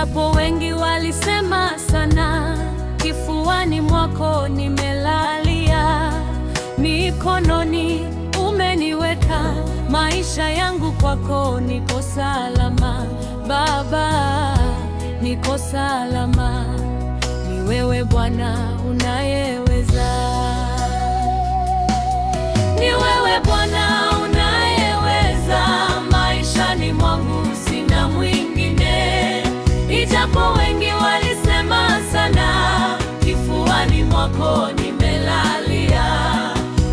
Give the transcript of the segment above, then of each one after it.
Ijapo wengi walisema sana, kifuani mwako nimelalia. Mikononi umeniweka, maisha yangu kwako niko salama. Baba, niko salama. Ni wewe Bwana unayeweza. Ni wewe Bwana unayeweza, maishani mwangu sina mwingine. Ijapo wengi walisema sana, kifuani mwako nimelalia.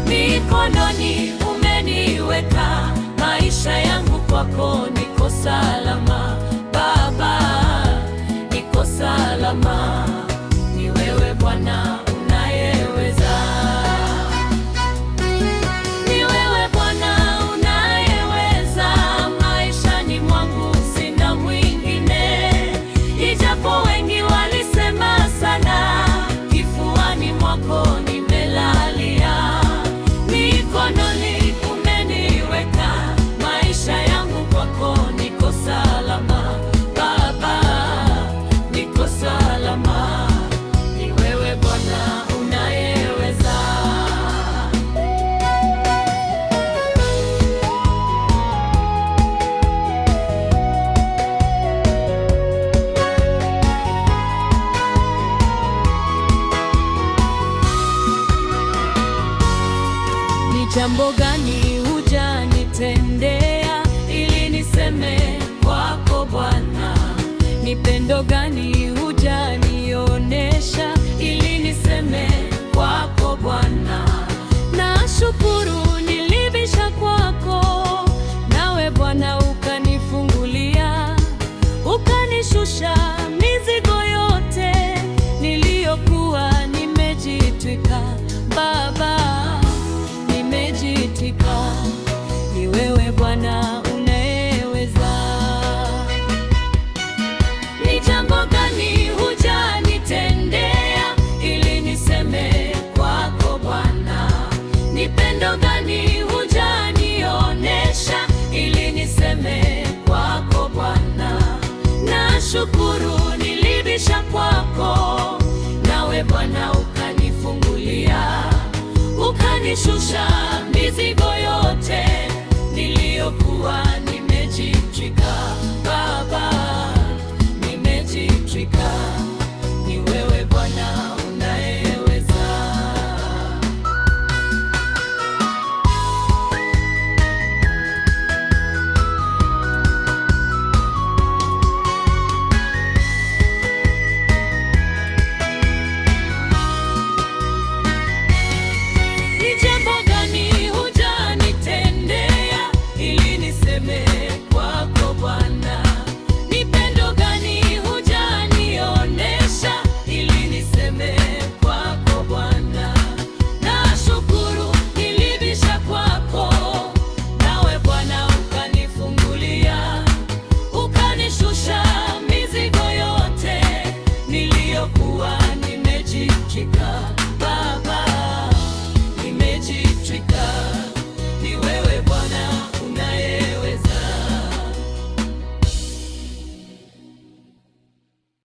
Mikononi umeniweka, maisha yangu kwako niko salama. Baba, niko salama. Ni wewe Bwana unayeweza. Ni wewe Bwana unayeweza, maishani mwangu sina mwingine. Ijapo wengi walisema sana, kifuani mwako nimelalia. Mikononi umeniweka, maisha yangu kwako niko salama. Baba, niko salama. Ni wewe Bwana unayeweza. Ni jambo gani hujanitendea ili niseme kwako Bwana? Ni pendo gani hujanionesha ili niseme kwako Bwana? Nashukuru nilibisha kwako, nawe Bwana ukanifungulia, ukanishusha mizigo yote niliyokuwa nimejitwika. Baba, nimejitwika. Ni wewe Bwana unayeweza. Ni jambo gani hujanitendea ili niseme kwako Bwana? Ni pendo gani hujanionesha ili niseme kwako Bwana? Nashukuru nilibisha kwako, nawe Bwana ukanifungulia, ukanishusha mizigo